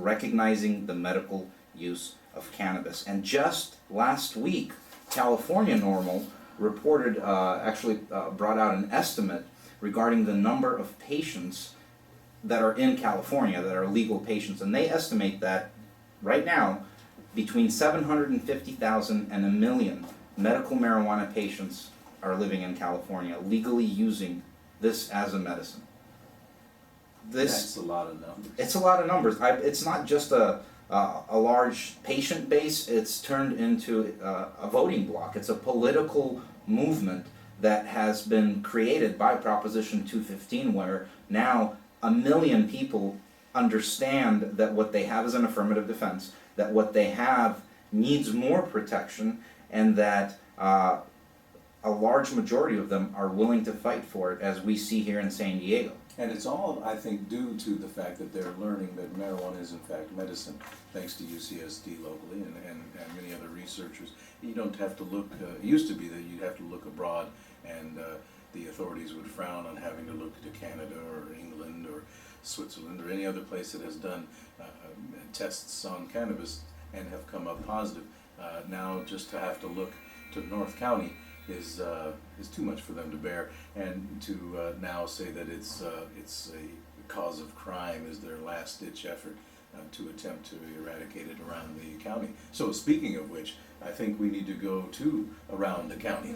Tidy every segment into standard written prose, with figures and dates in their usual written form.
recognizing the medical use of cannabis. And just last week, California NORML reported, brought out an estimate regarding the number of patients that are in California that are legal patients, and they estimate that right now between 750,000 and 1 million medical marijuana patients are living in California legally using this as a medicine. That's a lot of numbers. It's a lot of numbers. It's not just a large patient base, it's turned into a voting bloc. It's a political movement that has been created by Proposition 215, where now 1 million people understand that what they have is an affirmative defense, that what they have needs more protection, and that a large majority of them are willing to fight for it, as we see here in San Diego. And it's all, I think, due to the fact that they're learning that marijuana is in fact medicine, thanks to UCSD locally and many other researchers. You don't have to look, it used to be that you'd have to look abroad, and the authorities would frown on having to look to Canada or England or Switzerland or any other place that has done tests on cannabis and have come up positive. Now just to have to look to North County is too much for them to bear, and to now say that it's a cause of crime is their last ditch effort to attempt to eradicate it around the county. So speaking of which, I think we need to go to around the county.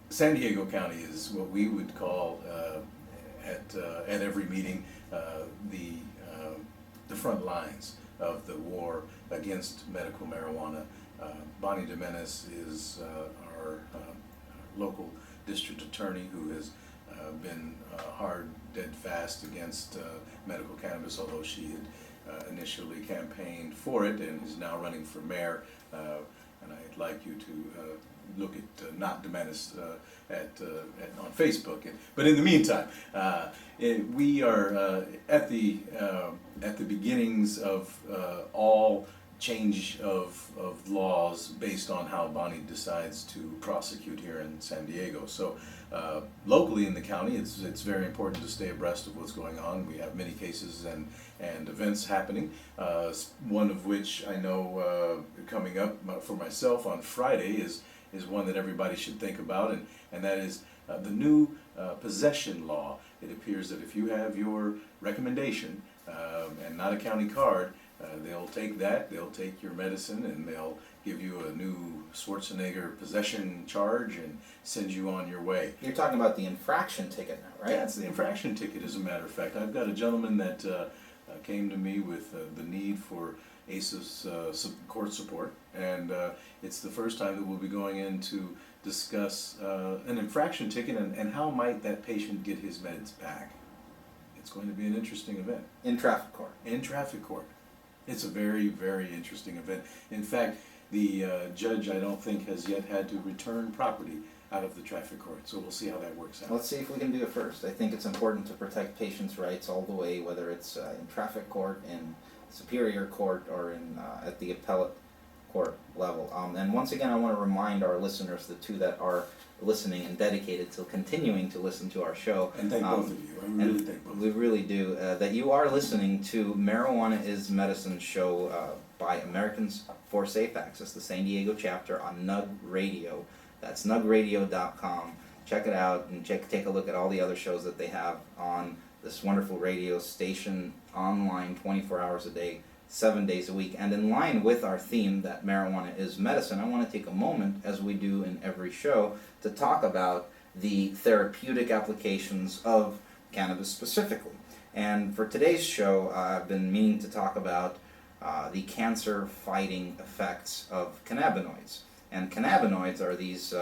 San Diego County is what we would call at every meeting the front lines of the war against medical marijuana. Bonnie Jimenez is our local district attorney who has been hard, dead fast against medical cannabis, although she had initially campaigned for it and is now running for mayor. And I'd like you to look at Not Jimenez on Facebook. But in the meantime, we are at the beginnings of all change of laws based on how Bonnie decides to prosecute here in San Diego. So locally in the county, it's very important to stay abreast of what's going on. We have many cases and events happening, one of which I know coming up for myself on Friday is one that everybody should think about, and that is the new possession law. It appears that if you have your recommendation and not a county card, they'll take that, they'll take your medicine, and they'll give you a new Schwarzenegger possession charge and send you on your way. You're talking about the infraction ticket now, right? Yeah, it's the infraction ticket, as a matter of fact. I've got a gentleman that came to me with the need for ACE's court support, and it's the first time that we'll be going in to discuss an infraction ticket and how might that patient get his meds back. It's going to be an interesting event. In traffic court. In traffic court. It's a very, very interesting event. In fact, the judge, I don't think, has yet had to return property out of the traffic court, so we'll see how that works out. Let's see if we can do it first. I think it's important to protect patients' rights all the way, whether it's in traffic court, in superior court, or in at the appellate court level. And once again, I want to remind our listeners, the two that are listening and dedicated to continuing to listen to our show. And thank both of you. I really thank both of you. We really do. That you are listening to Marijuana is Medicine show by Americans for Safe Access, the San Diego chapter on NUG Radio. That's nugradio.com. Check it out and take a look at all the other shows that they have on this wonderful radio station, online 24 hours a day, 7 days a week. And in line with our theme that marijuana is medicine, I want to take a moment, as we do in every show, to talk about the therapeutic applications of cannabis specifically. And for today's show, I've been meaning to talk about the cancer-fighting effects of cannabinoids. And cannabinoids are these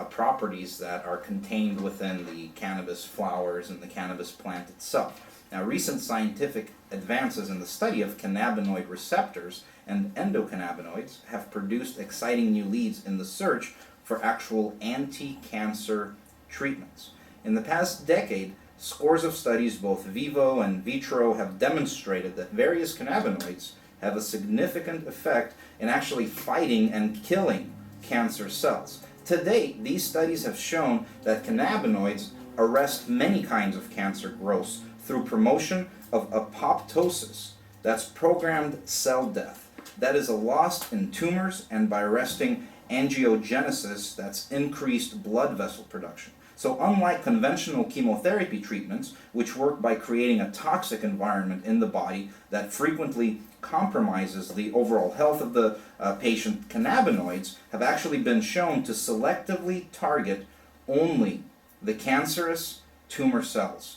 properties that are contained within the cannabis flowers and the cannabis plant itself. Now, recent scientific advances in the study of cannabinoid receptors and endocannabinoids have produced exciting new leads in the search for actual anti-cancer treatments. In the past decade, scores of studies, both vivo and vitro, have demonstrated that various cannabinoids have a significant effect in actually fighting and killing cancer cells. To date, these studies have shown that cannabinoids arrest many kinds of cancer growth through promotion of apoptosis, That's programmed cell death. That is a loss in tumors and by arresting angiogenesis, that's increased blood vessel production. So unlike conventional chemotherapy treatments, which work by creating a toxic environment in the body that frequently compromises the overall health of the patient, cannabinoids have actually been shown to selectively target only the cancerous tumor cells.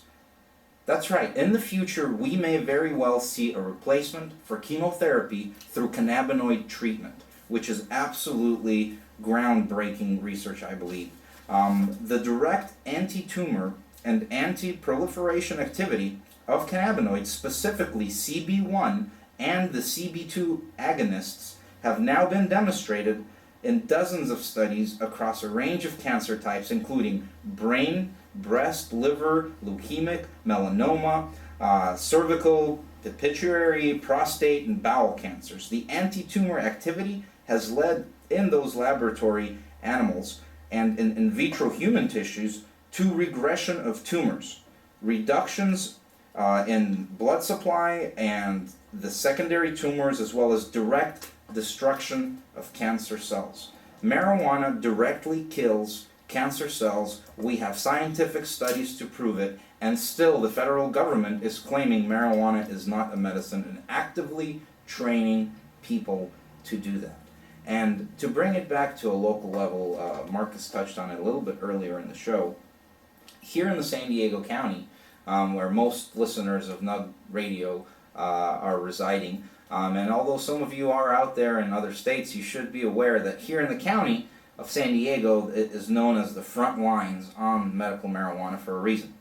That's right, in the future we may very well see a replacement for chemotherapy through cannabinoid treatment, which is absolutely groundbreaking research, I believe. The direct anti-tumor and anti-proliferation activity of cannabinoids, specifically CB1 and the CB2 agonists, have now been demonstrated in dozens of studies across a range of cancer types, including brain, breast, liver, leukemic, melanoma, cervical, pituitary, prostate, and bowel cancers. The anti-tumor activity has led in those laboratory animals and in vitro human tissues to regression of tumors, reductions in blood supply and the secondary tumors, as well as direct destruction of cancer cells. Marijuana directly kills cancer cells. We have scientific studies to prove it, and still the federal government is claiming marijuana is not a medicine and actively training people to do that. And to bring it back to a local level, Marcus touched on it a little bit earlier in the show. Here in the San Diego County, where most listeners of NUG Radio are residing, and although some of you are out there in other states, you should be aware that here in the county of San Diego, it is known as the front lines on medical marijuana for a reason.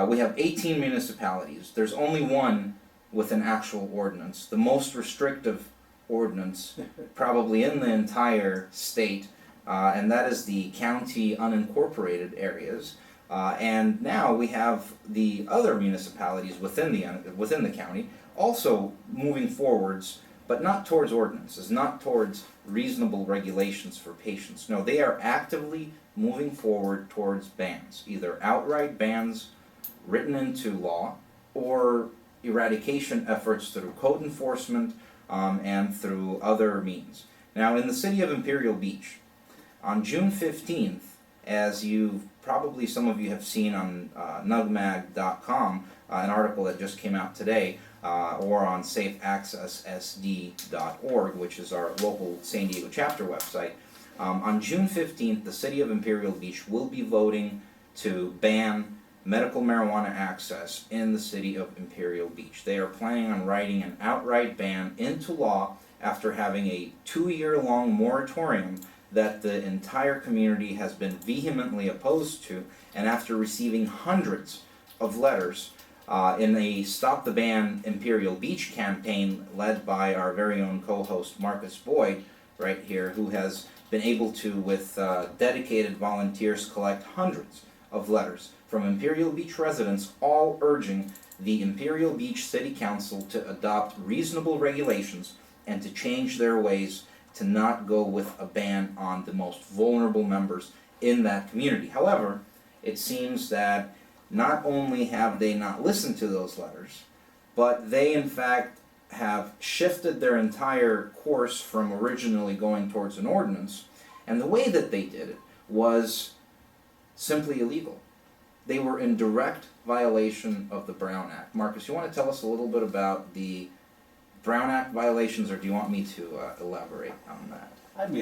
We have 18 municipalities. There's only one with an actual ordinance, the most restrictive ordinance probably in the entire state, and that is the county unincorporated areas. And now we have the other municipalities within the county also moving forwards, but not towards ordinances, not towards reasonable regulations for patients. No, they are actively moving forward towards bans, either outright bans written into law or eradication efforts through code enforcement and through other means. Now, in the city of Imperial Beach, on June 15th, as probably some of you have seen on nugmag.com, an article that just came out today, or on safeaccesssd.org, which is our local San Diego chapter website. On June 15th, the city of Imperial Beach will be voting to ban medical marijuana access in the city of Imperial Beach. They are planning on writing an outright ban into law after having a 2-year-long moratorium that the entire community has been vehemently opposed to, and after receiving hundreds of letters in a Stop the Ban Imperial Beach campaign led by our very own co-host Marcus Boyd right here, who has been able to, with dedicated volunteers, collect hundreds of letters from Imperial Beach residents, all urging the Imperial Beach City Council to adopt reasonable regulations and to change their ways to not go with a ban on the most vulnerable members in that community. However, it seems that not only have they not listened to those letters, but they in fact have shifted their entire course from originally going towards an ordinance, and the way that they did it was simply illegal. They were in direct violation of the Brown Act. Marcus, you want to tell us a little bit about the Brown Act violations, or do you want me to elaborate on that? I'd be